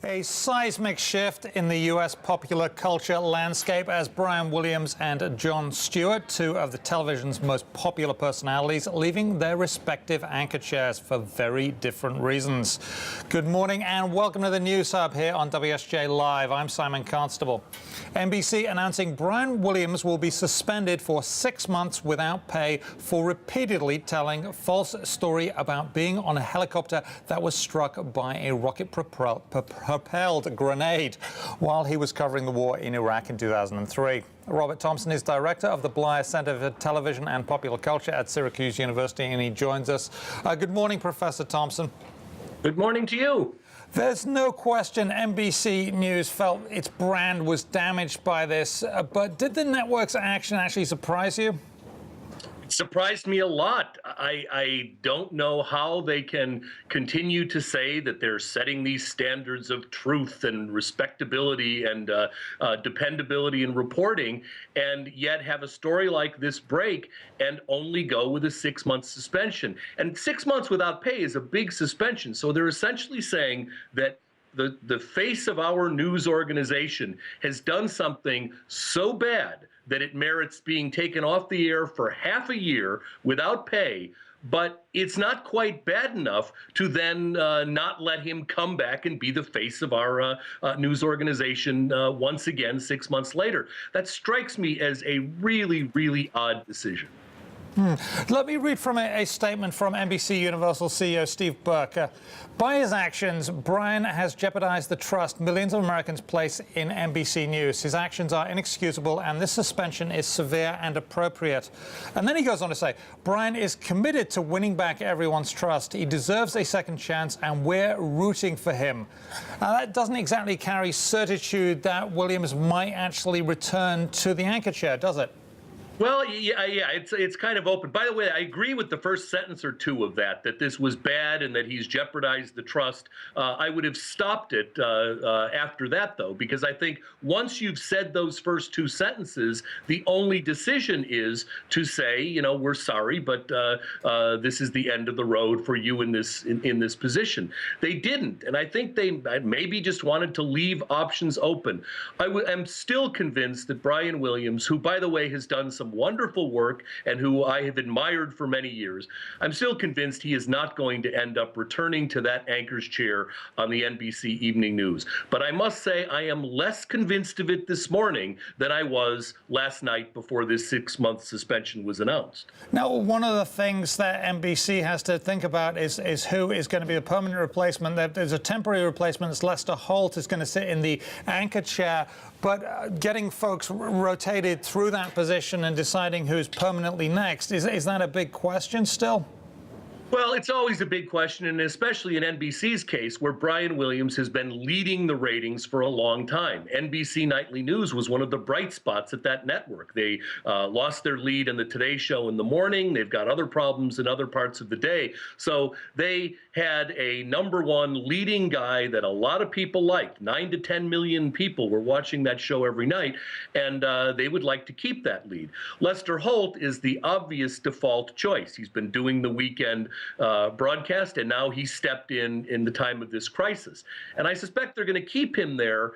A seismic shift in the U.S. popular culture landscape as Brian Williams and Jon Stewart, two of the television's most popular personalities, leaving their respective anchor chairs for very different reasons. Good morning and welcome to the News Hub here on WSJ Live. I'm Simon Constable. NBC announcing Brian Williams will be suspended for 6 months without pay for repeatedly telling a false story about being on a helicopter that was struck by a rocket-propelled grenade while he was covering the war in Iraq in 2003. Robert Thompson is director of the Bleier Center for Television and Popular Culture at Syracuse University, and he joins us. Good morning, Professor Thompson. Good morning to you. There's no question NBC News felt its brand was damaged by this, but did the network's action actually surprise you? It surprised me a lot. I don't know how they can continue to say that they're setting these standards of truth and respectability and dependability in reporting, and yet have a story like this break and only go with a 6-month suspension. And 6 months without pay is a big suspension. So they're essentially saying that the face of our news organization has done something so bad that it merits being taken off the air for half a year without pay, but it's not quite bad enough to then not let him come back and be the face of our news organization once again 6 months later. That strikes me as a really, really odd decision. Let me read from a statement from NBC Universal CEO Steve Burke. By his actions, Brian has jeopardized the trust millions of Americans place in NBC News. His actions are inexcusable, and this suspension is severe and appropriate. And then he goes on to say, Brian is committed to winning back everyone's trust. He deserves a second chance, and we're rooting for him. That doesn't exactly carry certitude that Williams might actually return to the anchor chair, does it? Well, yeah, it's kind of open. By the way, I agree with the first sentence or two of that this was bad and that he's jeopardized the trust. I would have stopped it after that, though, because I think once you've said those first two sentences, the only decision is to say, you know, we're sorry, but this is the end of the road for you in this position. They didn't, and I think they maybe just wanted to leave options open. I'm still convinced that Brian Williams, who, by the way, has done some wonderful work and who I have admired for many years, I'm still convinced he is not going to end up returning to that anchor's chair on the NBC Evening News. But I must say I am less convinced of it this morning than I was last night before this 6-month suspension was announced. Now, one of the things that NBC has to think about is who is going to be the permanent replacement. There's a temporary replacement. It's Lester Holt is going to sit in the anchor chair. But getting folks rotated through that position and deciding who's permanently next, is that a big question still? Well, it's always a big question, and especially in NBC's case, where Brian Williams has been leading the ratings for a long time. NBC Nightly News was one of the bright spots at that network. They lost their lead in the Today Show in the morning. They've got other problems in other parts of the day. So they had a #1 leading guy that a lot of people liked. 9 to 10 million people were watching that show every night, and they would like to keep that lead. Lester Holt is the obvious default choice. He's been doing the weekend broadcast, and now he stepped in the time of this crisis. And I suspect they're going to keep him there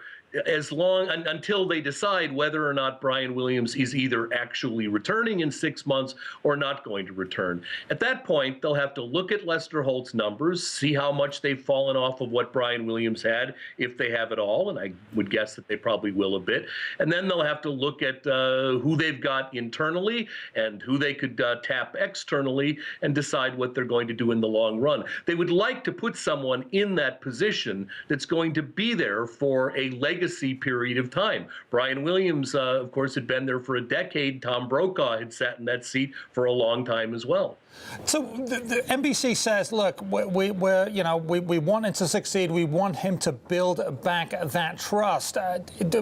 until they decide whether or not Brian Williams is either actually returning in 6 months or not going to return. At that point, they'll have to look at Lester Holt's numbers, see how much they've fallen off of what Brian Williams had, if they have it all, and I would guess that they probably will a bit. And then they'll have to look at who they've got internally and who they could tap externally and decide what they're going to do in the long run. They would like to put someone in that position that's going to be there for a legacy period of time. Brian Williams, of course, had been there for a decade. Tom Brokaw had sat in that seat for a long time as well. So the NBC says, look, we want him to succeed. We want him to build back that trust.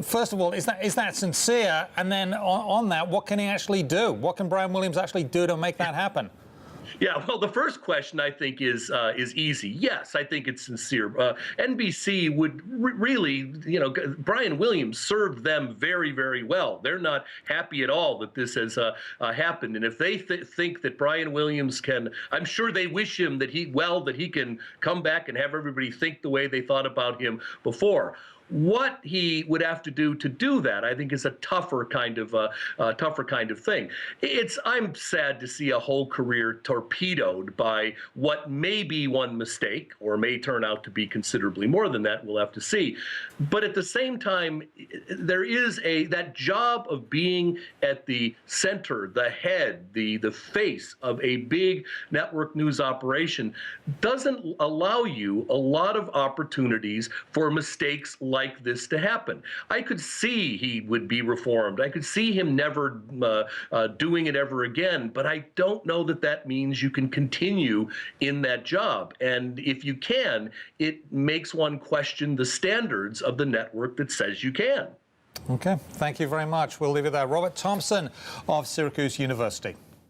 First of all, is that sincere? And then on that, what can he actually do? What can Brian Williams actually do to make that happen? Yeah, well, the first question I think is easy. Yes, I think it's sincere. NBC would really, Brian Williams served them very, very well. They're not happy at all that this has happened, and if they think that Brian Williams can, I'm sure they wish him that he can come back and have everybody think the way they thought about him before. What he would have to do that, I think, is a tougher kind of thing. I'm sad to see a whole career torpedoed by what may be one mistake, or may turn out to be considerably more than that. We'll have to see. But at the same time, there is that job of being at the center, the head, the face of a big network news operation doesn't allow you a lot of opportunities for mistakes like this to happen. I could see he would be reformed. I could see him never doing it ever again, but I don't know that means you can continue in that job. And if you can, it makes one question the standards of the network that says you can. Okay, thank you very much. We'll leave it there. Robert Thompson of Syracuse University.